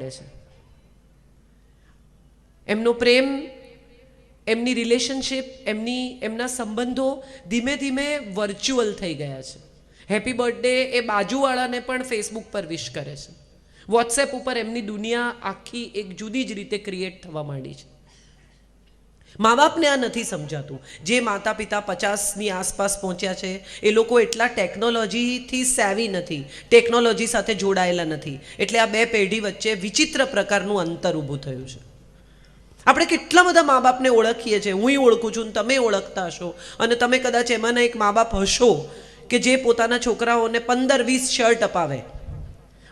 છે. એમનો પ્રેમ, એમની રિલેશનશિપ, એમના સંબંધો ધીમે ધીમે વર્ચ્યુઅલ થઈ ગયા છે. હેપી બર્થડે એ બાજુવાળાને પણ ફેસબુક પર વિશ કરે છે. વોટ્સએપ ઉપર એમની દુનિયા આખી એક જુદી જ રીતે ક્રિએટ થવા માંડી છે. મા બાપને આ નથી સમજાતું. જે માતા પિતા 50ની આસપાસ પહોંચ્યા છે એ લોકો એટલા ટેકનોલોજીથી સેવી નથી, ટેકનોલોજી સાથે જોડાયેલા નથી. એટલે આ બે પેઢી વચ્ચે વિચિત્ર પ્રકારનું અંતર ઊભું થયું છે. આપણે કેટલા બધા મા બાપને ઓળખીએ છીએ, હું ઓળખું છું, તમે ઓળખતા હશો, અને તમે કદાચ એમાંના એક મા બાપ હશો કે જે પોતાના છોકરાઓને 15-20 શર્ટ અપાવે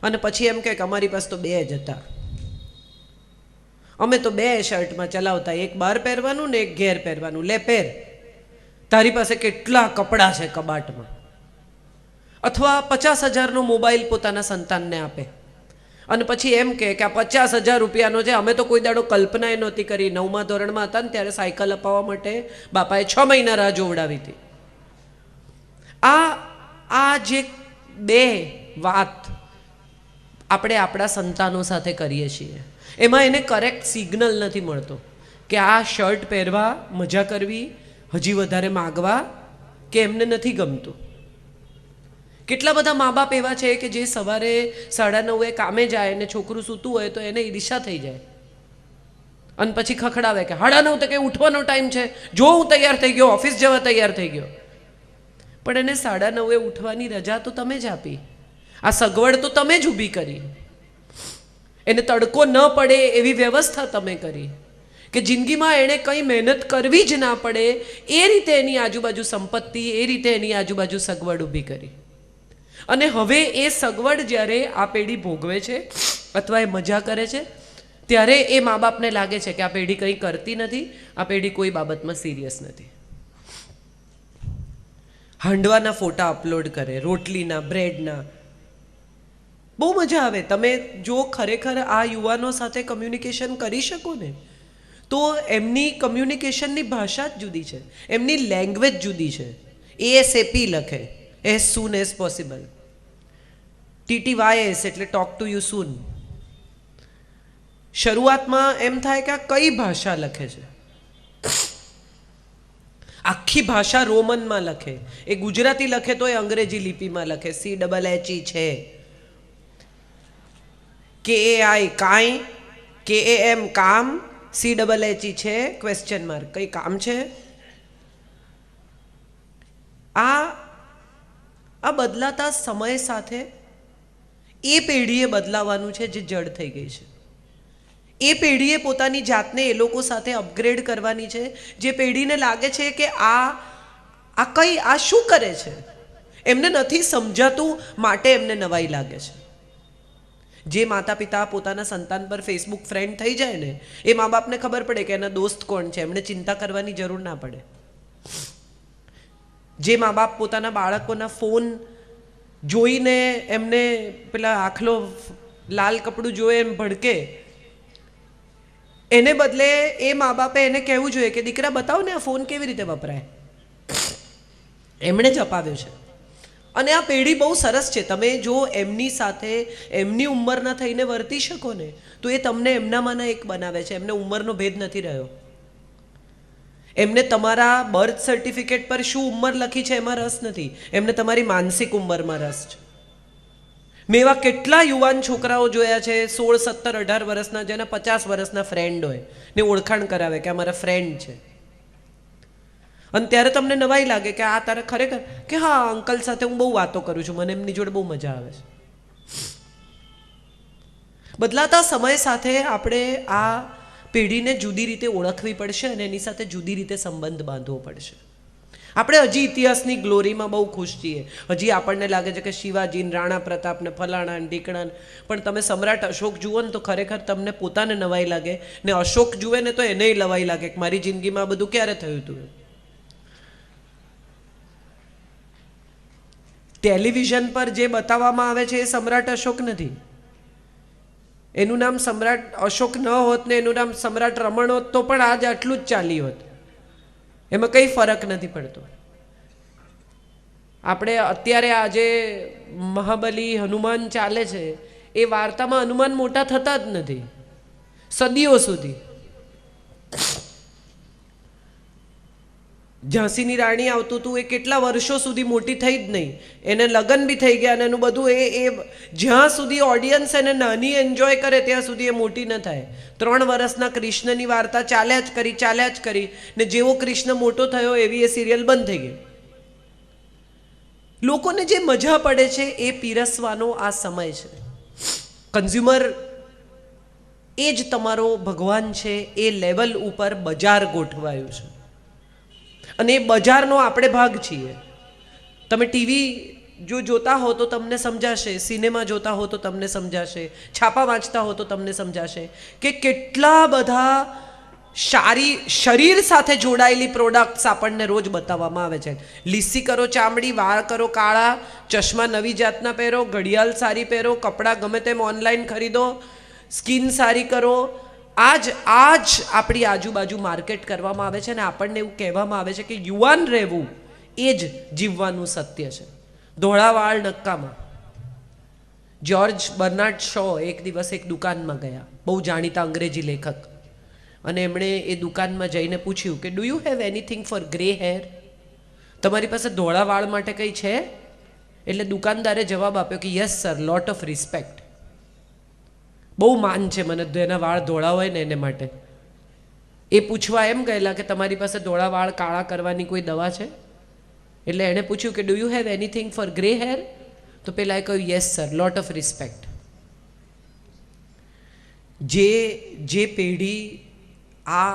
અને પછી એમ કહે કે અમારી પાસે તો 2 જ હતા, અમે તો 2 શર્ટમાં ચલાવતા, એક બહાર પહેરવાનું ને એક ઘેર પહેરવાનું, લે પહેર, તારી પાસે કેટલા કપડાં છે કબાટમાં. અથવા 50,000નો મોબાઈલ પોતાના સંતાનને આપે અને પછી એમ કે આ 50,000 રૂપિયાનો છે, અમે તો કોઈ દાડો કલ્પના એ નહોતી કરી. 9મા ધોરણમાં હતા ને ત્યારે સાયકલ અપાવવા માટે બાપાએ 6 મહિના રાહ જોવડાવી હતી. આ જે 2 વાત આપણે આપણા સંતાનો સાથે કરીએ છીએ, એમાં એને કરેક્ટ સિગ્નલ નથી મળતો કે આ શર્ટ પહેરવા, મજા કરવી, હજી વધારે માગવા, કે એમને નથી ગમતું. કેટલા બધા મા બાપ એવા છે કે જે સવારે 9:30 કામે જાય ને છોકરું સૂતું હોય તો એને ઈર્ષા થઈ જાય અને પછી ખખડાવે કે 9:30 તો કે ઉઠવાનો ટાઈમ છે, જો હું તૈયાર થઈ ગયો, ઓફિસ જવા તૈયાર થઈ ગયો. પણ એને 9:30 ઉઠવાની રજા તો તમે જ આપી, આ સગવડ તો તમે જ ઊભી કરી, એને તડકો ન પડે એવી વ્યવસ્થા તમે કરી કે જિંદગીમાં એણે કંઈ મહેનત કરવી જ ના પડે એ રીતે એની આજુબાજુ સંપત્તિ, એ રીતે એની આજુબાજુ સગવડ ઊભી કરી. અને હવે એ સગવડ જ્યારે આ પેઢી ભોગવે છે અથવા એ મજા કરે છે ત્યારે એ મા બાપને લાગે છે કે આ પેઢી કંઈ કરતી નથી, આ પેઢી કોઈ બાબતમાં સિરિયસ નથી. હાંડવાના ફોટા અપલોડ કરે, રોટલીના, બ્રેડના, બહુ મજા આવે. તમે જો ખરેખર આ યુવાનો સાથે કમ્યુનિકેશન કરી શકો ને તો એમની કમ્યુનિકેશનની ભાષા જ જુદી છે, એમની લેંગ્વેજ જુદી છે. ASAP લખે, એઝ સૂન એઝ પોસિબલ. TTYS એટલે ટોક ટુ યુ સૂન. શરૂઆતમાં એમ થાય કે આ કઈ ભાષા લખે છે, આખી ભાષા રોમનમાં લખે. એ ગુજરાતી લખે તો એ અંગ્રેજી લિપિમાં લખે, CHHE છે, KAI કાંઈ, KAM કામ, CHHE છે, ક્વેશ્ચન માર્ક, કઈ કામ છે. આ બદલાતા સમય સાથે એ પેઢીએ બદલાવાનું છે જે જડ થઈ ગઈ છે. એ પેઢીએ પોતાની જાતને એ લોકો સાથે અપગ્રેડ કરવાની છે જે પેઢીને લાગે છે કે આ શું કરે છે, એમને નથી સમજાતું, માટે એમને નવાઈ લાગે છે. જે માતા પિતા પોતાના સંતાન પર ફેસબુક ફ્રેન્ડ થઈ જાય ને એ મા બાપને ખબર પડે કે એના દોસ્ત કોણ છે, એમને ચિંતા કરવાની જરૂર ના પડે. જે મા બાપ પોતાના બાળકોના ફોન જોઈને એમને પેલા આખલો લાલ કપડું જોએ એમ ભડકે, એને બદલે એ મા બાપે એને કહેવું જોઈએ કે દીકરા બતાવ ને આ ફોન કેવી રીતે વપરાય. એમણે જ અપાવ્યો છે. અને આ પેઢી બહુ સરસ છે. તમે જો એમની સાથે એમની ઉંમરના થઈને વર્તી શકો ને તો એ તમને એમનામાંના એક બનાવે છે. એમને ઉંમરનો ભેદ નથી રહ્યો. એમને તમારા બર્થ સર્ટિફિકેટ પર શું ઉંમર લખી છે એમાં રસ નથી, એમને તમારી માનસિક ઉંમરમાં રસ છે. મેં એવા કેટલા યુવાન છોકરાઓ જોયા છે 16, 17, 18 વર્ષના જેના 50 વર્ષના ફ્રેન્ડ હોય ને ઓળખાણ કરાવે કે અમારા ફ્રેન્ડ છે. અને ત્યારે તમને નવાઈ લાગે કે આ તારે ખરેખર કે હા અંકલ સાથે હું બહુ વાતો કરું છું, મને એમની જોડે બહુ મજા આવે છે. બદલાતા સમય સાથે આપણે આ પેઢીને જુદી રીતે ઓળખવી પડશે અને એની સાથે જુદી રીતે સંબંધ બાંધવો પડશે. આપણે હજી ઇતિહાસની ગ્લોરીમાં બહુ ખુશ છીએ. હજી આપણને લાગે છે કે શિવાજી, રાણા પ્રતાપ ને ફલાણા ને ઢીકણા, પણ તમે સમ્રાટ અશોક જુઓ ને તો ખરેખર તમને પોતાને નવાઈ લાગે, ને અશોક જુએ ને તો એને નવાઈ લાગે કે મારી જિંદગીમાં આ બધું ક્યારે થયું હતું. ટેલિવિઝન પર જે બતાવવામાં આવે છે એ સમ્રાટ અશોક નથી. એનું નામ સમ્રાટ અશોક ન હોત ને એનું નામ સમ્રાટ રમણ હોત તો પણ આજ આટલું જ ચાલી હોત. એમાં કંઈ ફરક નથી પડતો. આપણે અત્યારે આજે મહાબલી હનુમાન ચાલે છે એ વાર્તામાં હનુમાન મોટા થતા જ નથી સદીઓ સુધી. ઝાંસીની રાણી આવતું હતું, એ કેટલા વર્ષો સુધી મોટી થઈ જ નહીં, એને લગ્ન બી થઈ ગયા અને એનું બધું એ જ્યાં સુધી ઓડિયન્સ એને નાની એન્જોય કરે ત્યાં સુધી એ મોટી ન થાય. 3 વર્ષના કૃષ્ણની વાર્તા ચાલ્યા જ કરી ને જેવો કૃષ્ણ મોટો થયો એવી એ સિરિયલ બંધ થઈ ગઈ. લોકોને જે મજા પડે છે એ પીરસવાનો આ સમય છે. કન્ઝ્યુમર એ જ તમારો ભગવાન છે. એ લેવલ ઉપર બજાર ગોઠવાયું છે અને એ બજારનો આપણે ભાગ છીએ. તમે ટીવી જો જોતા હો તો તમને સમજાશે, સિનેમા જોતા હો તો તમને સમજાશે, છાપા વાંચતા હો તો તમને સમજાશે કે કેટલા બધા શરીર સાથે જોડાયેલી પ્રોડક્ટ્સ આપણને રોજ બતાવવામાં આવે છે. લીસી કરો ચામડી, વાળ કરો કાળા, ચશ્મા નવી જાતના પહેરો, ઘડિયાળ સારી પહેરો, કપડાં ગમે તેમ ઓનલાઈન ખરીદો, સ્કિન સારી કરો. આજ આપણી આજુબાજુ માર્કેટ કરવામાં આવે છે અને આપણને એવું કહેવામાં આવે છે કે યુવાન રહેવું એ જ જીવવાનું સત્ય છે. ધોળા વાળ નક્કામાં. જ્યોર્જ બર્નાર્ડ શો એક દિવસ એક દુકાનમાં ગયા, બહુ જાણીતા અંગ્રેજી લેખક, અને એમણે એ દુકાનમાં જઈને પૂછ્યું કે do you have anything four grey hair? તમારી પાસે ધોળા વાળ માટે કંઈ છે? એટલે દુકાનદારે જવાબ આપ્યો કે yes sir, lot of respect. બહુ માન છે મને એના વાળ ધોળા હોય ને એને માટે. એ પૂછવા એમ ગયેલા કે તમારી પાસે ધોળા વાળ કાળા કરવાની કોઈ દવા છે? એટલે એણે પૂછ્યું કે do you have anything four grey hair? તો પેલાએ કહ્યું yes sir, lot of respect. જે પેઢી આ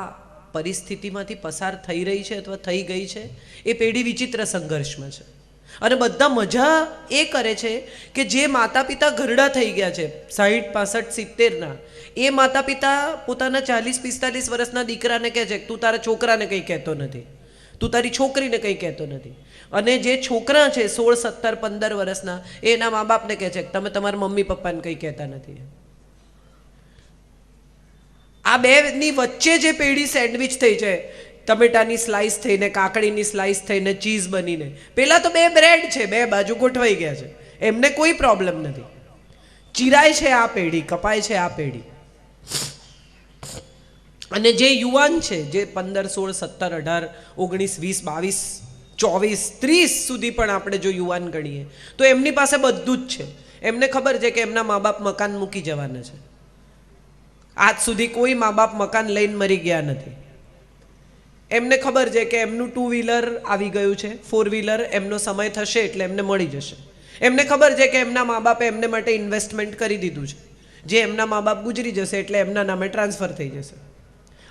પરિસ્થિતિમાંથી પસાર થઈ રહી છે અથવા થઈ ગઈ છે એ પેઢી વિચિત્ર સંઘર્ષમાં છે. અને બધા મજા એ કરે છે કે જે માતા પિતા ઘરડા થઈ ગયા છે 60, 65, 70ના, એ માતા પિતા પોતાના 40, 45 વર્ષના દીકરાને કહે છે તું તારા છોકરાને કંઈ કહેતો નથી, તું તારી છોકરીને કંઈ કહેતો નથી. અને જે છોકરા છે 16, 17, 15 વર્ષના, એ એના મા બાપને કહે છે કે તમે તમારા મમ્મી પપ્પાને કંઈ કહેતા નથી. આ બેની વચ્ચે જે પેઢી સેન્ડવિચ થઈ છે, ટમેટાની સ્લાઇસ થઈને, કાકડીની સ્લાઇસ થઈને, ચીઝ બનીને, પેલા તો 2 બ્રેડ છે, 2 બાજુ ગોઠવાઈ ગયા છે, એમને કોઈ પ્રોબ્લેમ નથી. ચીરાય છે આ પેઢી, કપાય છે આ પેઢી. અને જે યુવાન છે, જે 15, 16, 17, 18, 19, 20, 22, 24, 30 સુધી પણ આપણે જો યુવાન ગણીએ તો એમની પાસે બધું જ છે. એમને ખબર છે કે એમના મા બાપ મકાન મૂકી જવાના છે. આજ સુધી કોઈ મા બાપ મકાન લઈને મરી ગયા નથી. એમને ખબર છે કે એમનું 2 વ્હીલર આવી ગયું છે, 4 વ્હીલર એમનો સમય થશે એટલે એમને મળી જશે. એમને ખબર છે કે એમના મા બાપે એમને માટે ઇન્વેસ્ટમેન્ટ કરી દીધું છે, જે એમના મા બાપ ગુજરી જશે એટલે એમના નામે ટ્રાન્સફર થઈ જશે,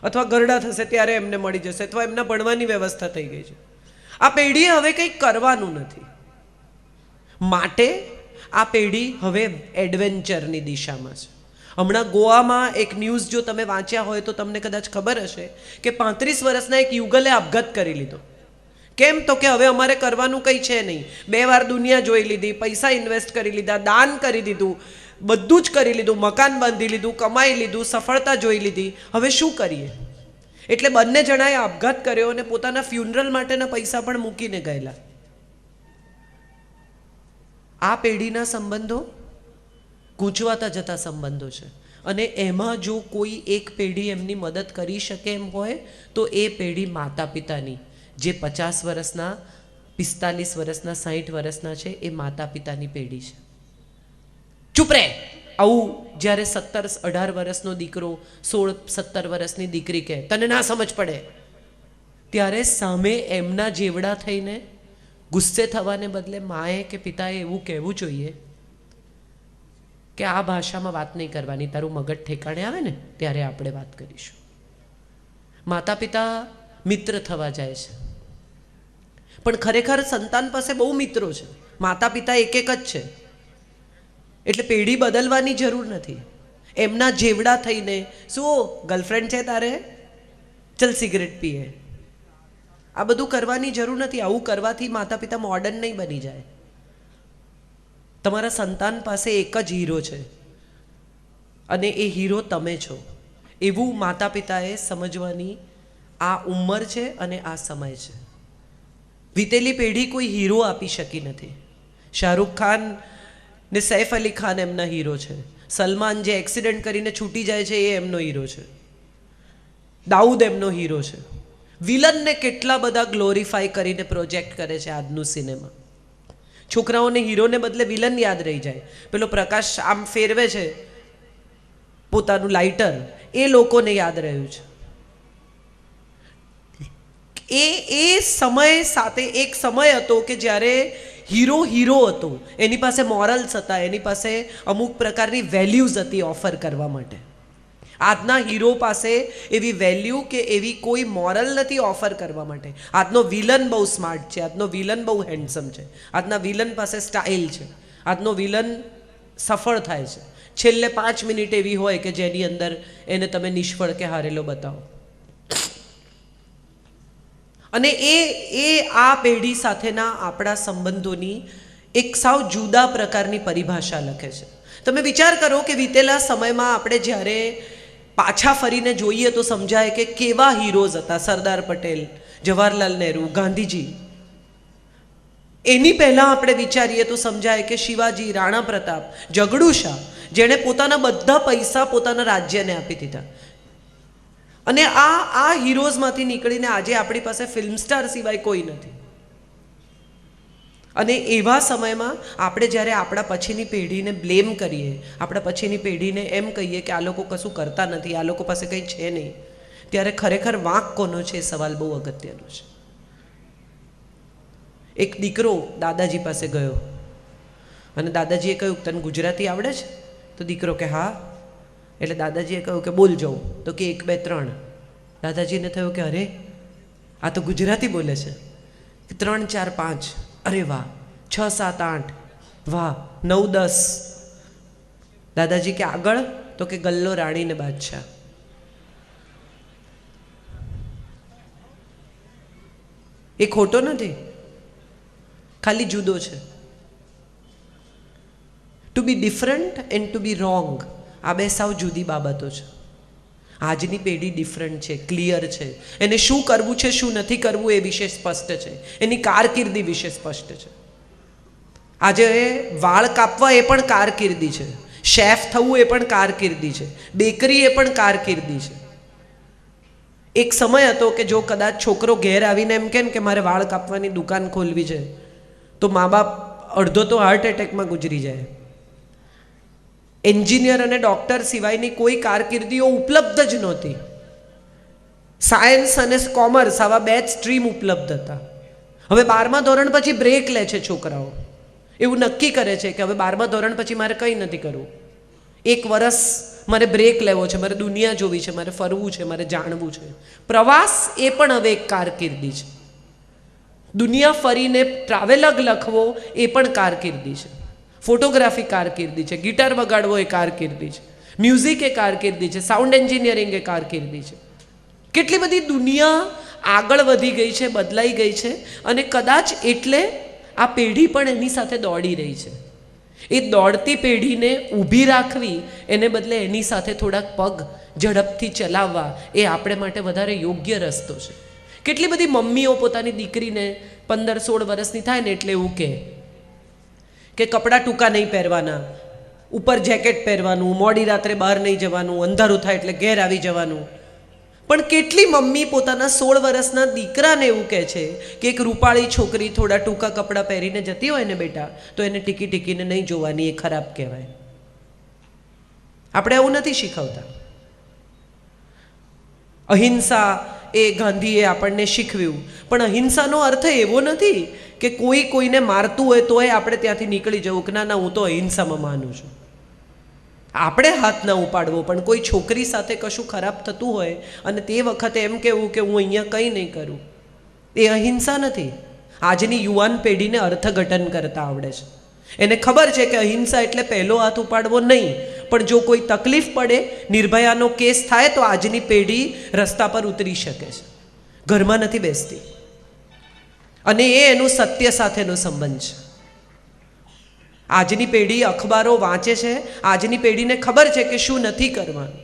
અથવા ગરડા થશે ત્યારે એમને મળી જશે, અથવા એમના ભણવાની વ્યવસ્થા થઈ ગઈ છે. આ પેઢીએ હવે કંઈક કરવાનું નથી. માટે આ પેઢી હવે એડવેન્ચરની દિશામાં છે. હમણાં ગોવામાં એક ન્યૂઝ જો તમે વાંચ્યા હોય તો તમને કદાચ ખબર હશે કે 35 વર્ષના એક યુગલે આપઘાત કરી લીધો. કેમ? તો કે હવે અમારે કરવાનું કંઈ છે નહીં. 2 વાર દુનિયા જોઈ લીધી, પૈસા ઇન્વેસ્ટ કરી લીધા, દાન કરી દીધું, બધું જ કરી લીધું, મકાન બાંધી લીધું, કમાઈ લીધું, સફળતા જોઈ લીધી, હવે શું કરીએ? એટલે બંને જણાએ આપઘાત કર્યો અને પોતાના ફ્યુનરલ માટેના પૈસા પણ મૂકીને ગયેલા. આ પેઢીના સંબંધો ગૂંચવાતા જતા સંબંધો છે. અને એમાં જો કોઈ એક પેઢી એમની મદદ કરી શકે એમ હોય તો એ પેઢી માતા પિતાની, જે 50 વર્ષના, 45 વર્ષના, 60 વર્ષના છે, એ માતા પિતાની પેઢી છે. ચૂપ રહે! આવું જ્યારે 17, 18 વર્ષનો દીકરો 16, 17 વર્ષની દીકરી કહે, તને ના સમજ પડે, ત્યારે સામે એમના જેવડા થઈને ગુસ્સે થવાને બદલે માએ કે પિતાએ એવું કહેવું જોઈએ કે આ ભાષામાં વાત નહીં કરવાની, તારું મગજ ઠેકાણે આવે ને ત્યારે આપણે વાત કરીશું. માતા પિતા મિત્ર થવા જાય છે, પણ ખરેખર સંતાન પાસે બહુ મિત્રો છે. માતા પિતા એક જ છે. એટલે પેઢી બદલવાની જરૂર નથી. એમના જેવડા થઈને, શું ગર્લફ્રેન્ડ છે તારે? ચલ સિગરેટ પીએ. આ બધું કરવાની જરૂર નથી. આવું કરવાથી માતા પિતા મોડર્ન નહીં બની જાય. તમારા સંતાન પાસે એક જ હીરો છે અને એ હીરો તમે છો. એવું માતા પિતાએ સમજવાની આ ઉંમર છે અને આ સમય છે. વીતેલી પેઢી કોઈ હીરો આપી શકી નથી. શાહરૂખ ખાન ને સૈફ અલી ખાન એમના હીરો છે. સલમાન જે એક્સિડન્ટ કરીને છૂટી જાય છે એ એમનો હીરો છે, દાઉદ એમનો હીરો છે. વિલનને કેટલા બધા ગ્લોરીફાઈ કરીને પ્રોજેક્ટ કરે છે આજનું સિનેમા. છોકરાઓને હીરોને બદલે વિલન યાદ રહી જાય. પેલો પ્રકાશ આમ ફેરવે છે પોતાનું લાઇટર, એ લોકોને યાદ રહ્યું છે. એ સમય સાથે એક સમય હતો કે જ્યારે હીરો હતો, એની પાસે મોરલ્સ હતા, એની પાસે અમુક પ્રકારની વેલ્યુઝ હતી ઓફર કરવા માટે. આજના હીરો પાસે એવી વેલ્યુ કે એવી કોઈ મોરલ નથી ઓફર કરવા માટે. આજનો વિલન બહુ સ્માર્ટ છે, આજનો વિલન બહુ હેન્ડસમ છે, આજના વિલન પાસે સ્ટાઇલ છે, આજનો વિલન સફળ થાય છે. છેલ્લે 5 મિનિટ એવી હોય કે જેની અંદર એને તમે નિષ્ફળ કે હારેલો બતાવો. અને એ આ પેઢી સાથેના આપણા સંબંધોની એક સાવ જુદા પ્રકારની પરિભાષા લખે છે. તમે વિચાર કરો કે વીતેલા સમયમાં આપણે જ્યારે પાછા ફરીને જોઈએ તો સમજાય કે કેવા હીરોઝ હતા. સરદાર પટેલ, જવાહરલાલ નહેરુ, ગાંધીજી. એની પહેલાં આપણે વિચારીએ તો સમજાય કે શિવાજી, રાણા પ્રતાપ, ઝઘડુ શાહ, જેણે પોતાના બધા પૈસા પોતાના રાજ્યને આપી દીધા. અને આ હીરોઝમાંથી નીકળીને આજે આપણી પાસે ફિલ્મ સ્ટાર સિવાય કોઈ નથી. અને એવા સમયમાં આપણે જ્યારે આપણા પછીની પેઢીને બ્લેમ કરીએ, આપણા પછીની પેઢીને એમ કહીએ કે આ લોકો કશું કરતા નથી, આ લોકો પાસે કંઈ છે નહીં, ત્યારે ખરેખર વાંક કોનો છે એ સવાલ બહુ અગત્યનો છે. એક દીકરો દાદાજી પાસે ગયો અને દાદાજીએ કહ્યું, તને ગુજરાતી આવડે છે? તો દીકરો કે હા. એટલે દાદાજીએ કહ્યું કે બોલ જાઉં. તો કે 1 2 3. દાદાજીને થયું કે અરે આ તો ગુજરાતી બોલે છે. 3 4 5, અરે વાહ. 6 7 8, વાહ. 9 10. દાદાજી કે આગળ? તો કે ગલ્લો રાણી ને બાદશાહ. એ ખોટો નથી, ખાલી જુદો છે. To be different and to be wrong, આ બે સાવ જુદી બાબતો છે. આજની પેઢી ડિફરન્ટ છે, ક્લિયર છે. એને શું કરવું છે, શું નથી કરવું એ વિશે સ્પષ્ટ છે, એની કારકિર્દી વિશે સ્પષ્ટ છે. આજે વાળ કાપવા એ પણ કારકિર્દી છે, શેફ થવું એ પણ કારકિર્દી છે, બેકરી એ પણ કારકિર્દી છે. એક સમય હતો કે જો કદાચ છોકરો ઘેર આવીને એમ કે મારે વાળ કાપવાની દુકાન ખોલવી છે, તો મા બાપ અડધો તો હાર્ટ એટેકમાં ગુજરી જાય. એન્જિનિયર અને ડૉક્ટર સિવાયની કોઈ કારકિર્દીઓ ઉપલબ્ધ જ નહોતી. સાયન્સ અને કોમર્સ આવા 2 જ સ્ટ્રીમ ઉપલબ્ધ હતા. હવે 12મા ધોરણ પછી બ્રેક લે છે છોકરાઓ. એવું નક્કી કરે છે કે હવે 12મા ધોરણ પછી મારે કંઈ નથી કરવું, 1 વર્ષ મારે બ્રેક લેવો છે, મારે દુનિયા જોવી છે, મારે ફરવું છે, મારે જાણવું છે. પ્રવાસ એ પણ હવે એક કારકિર્દી છે. દુનિયા ફરીને ટ્રાવેલગ લખવો એ પણ કારકિર્દી છે. ફોટોગ્રાફી કારકિર્દી છે, ગિટાર વગાડવો એ કારકિર્દી છે, મ્યુઝિક એ કારકિર્દી છે, સાઉન્ડ એન્જિનિયરિંગ એ કારકિર્દી છે. કેટલી બધી દુનિયા આગળ વધી ગઈ છે, બદલાઈ ગઈ છે. અને કદાચ એટલે આ પેઢી પણ એની સાથે દોડી રહી છે. એ દોડતી પેઢીને ઊભી રાખવી, એને બદલે એની સાથે થોડાક પગ ઝડપથી ચલાવવા એ આપણે માટે વધારે યોગ્ય રસ્તો છે. કેટલી બધી મમ્મીઓ પોતાની દીકરીને 15-16 વર્ષની થાય ને એટલે એવું કે કપડાં ટૂંકા નહીં પહેરવાના, ઉપર જેકેટ પહેરવાનું, મોડી રાત્રે બહાર નહીં જવાનું, અંધારું થાય એટલે ઘેર આવી જવાનું. પણ કેટલી મમ્મી પોતાના 16 વર્ષના દીકરાને એવું કહે છે કે એક રૂપાળી છોકરી થોડા ટૂંકા કપડાં પહેરીને જતી હોય ને બેટા, તો એને ટીકીને નહીં જોવાની, એ ખરાબ કહેવાય. આપણે એવું નથી શીખવતા. અહિંસા એ ગાંધીએ આપણને શીખવ્યું, પણ અહિંસાનો અર્થ એવો નથી કે કોઈને મારતું હોય તોય આપણે ત્યાંથી નીકળી જવું કે ના હું તો અહિંસામાં માનું છું. આપણે હાથ ના ઉપાડવો, પણ કોઈ છોકરી સાથે કશું ખરાબ થતું હોય અને તે વખતે એમ કહેવું કે હું અહીંયા કંઈ નહીં કરું, એ અહિંસા નથી. આજની યુવાન પેઢીને અર્થઘટન કરતા આવડે છે. એને ખબર છે કે અહિંસા એટલે પહેલો હાથ ઉપાડવો નહીં, પણ જો કોઈ તકલીફ પડે, નિર્ભયાનો કેસ થાય, તો આજની પેઢી રસ્તા પર ઉતરી શકે છે, ઘરમાં નથી બેસતી. અને એ એનું સત્ય સાથેનો સંબંધ છે. આજની પેઢી અખબારો વાંચે છે, આજની પેઢીને ખબર છે કે શું નથી કરવાનું.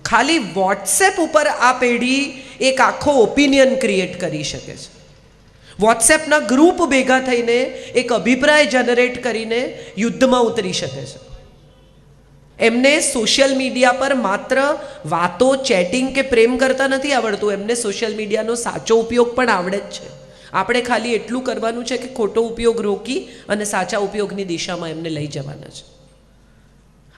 ખાલી વોટ્સએપ ઉપર આ પેઢી એક આખો ઓપિનિયન ક્રિએટ કરી શકે છે. વોટ્સએપના ગ્રુપ ભેગા થઈને એક અભિપ્રાય જનરેટ કરીને યુદ્ધમાં ઉતરી શકે છે. એમને સોશિયલ મીડિયા પર માત્ર વાતો, ચેટિંગ કે પ્રેમ કરતા નથી આવડતું, એમને સોશિયલ મીડિયાનો સાચો ઉપયોગ પણ આવડે જ છે. આપણે ખાલી એટલું કરવાનું છે કે ખોટો ઉપયોગ રોકી અને સાચા ઉપયોગની દિશામાં એમને લઈ જવાના છે.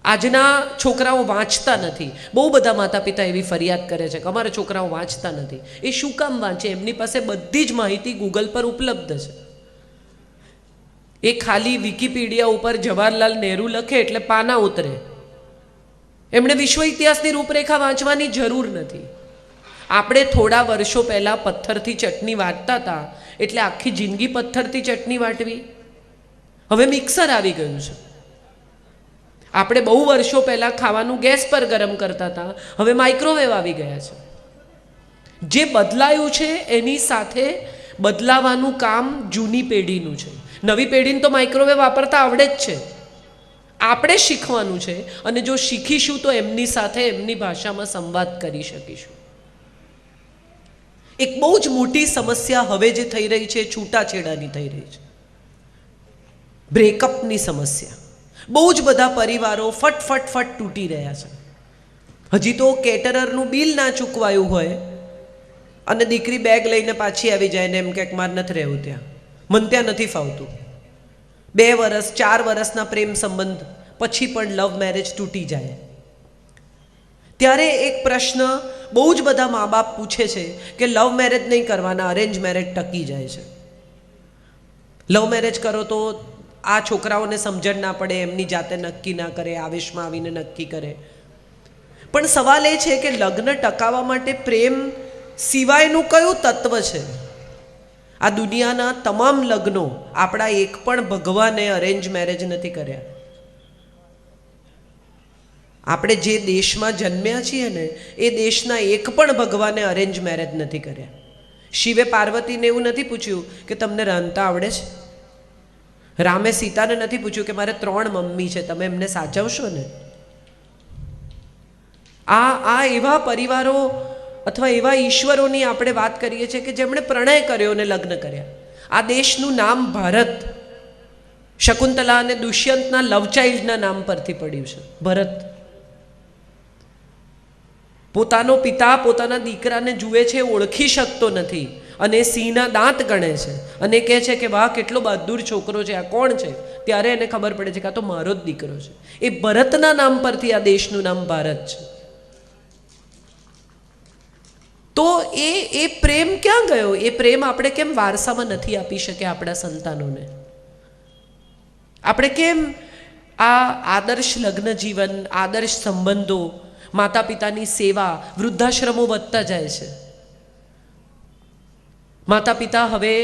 આજના છોકરાઓ વાંચતા નથી. બહુ બધા માતા પિતા એવી ફરિયાદ કરે છે કે અમારા છોકરાઓ વાંચતા નથી. એ શું કામ વાંચે? એમની પાસે બધી જ માહિતી ગૂગલ પર ઉપલબ્ધ છે. એ ખાલી વિકિપીડિયા ઉપર જવાહરલાલ નહેરુ લખે એટલે પાના ઉતરે. એમણે વિશ્વ ઇતિહાસની રૂપરેખા વાંચવાની જરૂર નથી. આપણે થોડા વર્ષો પહેલાં પથ્થરથી ચટણી વાટતા હતા એટલે આખી જિંદગી પથ્થરથી ચટણી વાટવી? હવે મિક્સર આવી ગયું છે. આપણે બહુ વર્ષો પહેલાં ખાવાનું ગેસ પર ગરમ કરતા હતા, હવે માઇક્રોવેવ આવી ગયા છે. જે બદલાયું છે એની સાથે બદલાવાનું કામ જૂની પેઢીનું છે. નવી પેઢીને તો માઇક્રોવેવ વાપરતા આવડે જ છે. આપણે શીખવાનું છે, અને જો શીખીશું તો એમની સાથે એમની ભાષામાં સંવાદ કરી શકીશું. એક બહુ જ મોટી સમસ્યા હવે જે થઈ રહી છે, છૂટાછેડાની થઈ રહી છે, બ્રેકઅપની સમસ્યા. બહુ જ બધા પરિવારો ફટ તૂટી રહ્યા છે. હજી તો કેટરરનું બિલ ના ચૂકવાયું હોય અને દીકરી બેગ લઈને પાછી આવી જાય ને એમ કે મારે નથી રહેવું ત્યાં, મને ત્યાં નથી ફાવતું. 2 વર્ષ 4 વર્ષના પ્રેમ સંબંધ પછી પણ લવ મેરેજ તૂટી જાય. ત્યારે એક પ્રશ્ન બહુ જ બધા મા બાપ પૂછે છે કે લવ મેરેજ નહીં કરવાના, અરેન્જ મેરેજ ટકી જાય છે. લવ મેરેજ કરો તો આ છોકરાઓને સમજણ ના પડે, એમની જાતે નક્કી ના કરે, આવેશમાં આવીને નક્કી કરે. પણ સવાલ એ છે કે લગ્ન ટકાવવા માટે પ્રેમ સિવાયનું કયું તત્વ છે? આ દુનિયાના તમામ લગ્નો, આપણા એક પણ ભગવાને અરેન્જ મેરેજ નથી કર્યા. આપણે જે દેશમાં જન્મ્યા છીએ ને એ દેશના એક પણ ભગવાને અરેન્જ મેરેજ નથી કર્યા. શિવે પાર્વતીને એવું નથી પૂછ્યું કે તમને રાંધતા આવડે છે? રામે સીતાને નથી પૂછ્યું કે મારે 3 મમ્મી છે, તમે એમને સાચવશો ને? આ એવા પરિવારો અથવા એવા ઈશ્વરોની આપણે વાત કરીએ છીએ કે જેમણે પ્રણય કર્યો અને લગ્ન કર્યા. આ દેશનું નામ ભારત શકુંતલા અને દુષ્યંતના લવ ચાઇલ્ડના નામ પરથી પડ્યું છે. ભરત પોતાનો પિતા પોતાના દીકરાને જુએ છે, ઓળખી શકતો નથી અને સિંહના દાંત ગણે છે અને કહે છે કે વાહ કેટલો બહાદુર છોકરો છે, આ કોણ છે? ત્યારે એને ખબર પડે છે કે આ તો મારો જ દીકરો છે. એ ભરતના નામ પરથી આ દેશનું નામ ભારત છે. તો એ પ્રેમ ક્યાં ગયો? એ પ્રેમ આપણે કેમ વારસામાં નથી આપી શક્યા આપણા સંતાનોને? આપણે કેમ આ આદર્શ લગ્ન જીવન, આદર્શ સંબંધો, માતા પિતાની સેવા, વૃદ્ધાશ્રમો વધતા જાય છે. માતા પિતા હવે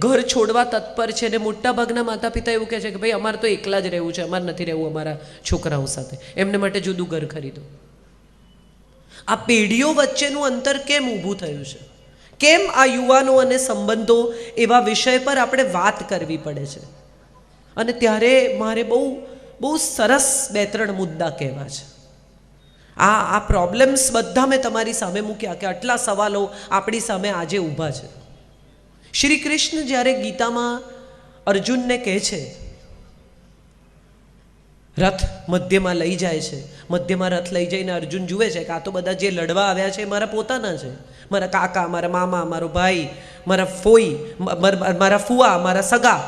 ઘર છોડવા તત્પર છે અને મોટા ભાગના માતા પિતા એવું કહે છે કે ભાઈ અમારે તો એકલા જ રહેવું છે, અમારે નથી રહેવું અમારા છોકરાઓ સાથે, એમને માટે જુદું ઘર ખરીદો. આ પેઢીઓ વચ્ચેનું અંતર કેમ ઊભું થયું છે? કેમ આ યુવાનો અને સંબંધો એવા વિષય પર આપણે વાત કરવી પડે છે? અને ત્યારે મારે બહુ સરસ 2-3 મુદ્દા કહેવા છે. આ પ્રોબ્લેમ્સ બધા મેં તમારી સામે મૂક્યા કે આટલા સવાલો આપણી સામે આજે ઊભા છે. શ્રી કૃષ્ણ જ્યારે ગીતામાં અર્જુનને કહે છે, રથ મધ્યમાં લઈ જાય છે, મધ્યમાં રથ લઈ જઈને અર્જુન જુએ છે કે આ તો બધા જે લડવા આવ્યા છે એ મારા પોતાના છે, મારા કાકા, મારા મામા, મારો ભાઈ, મારા ફોઈ, મારા ફુવા, મારા સગા.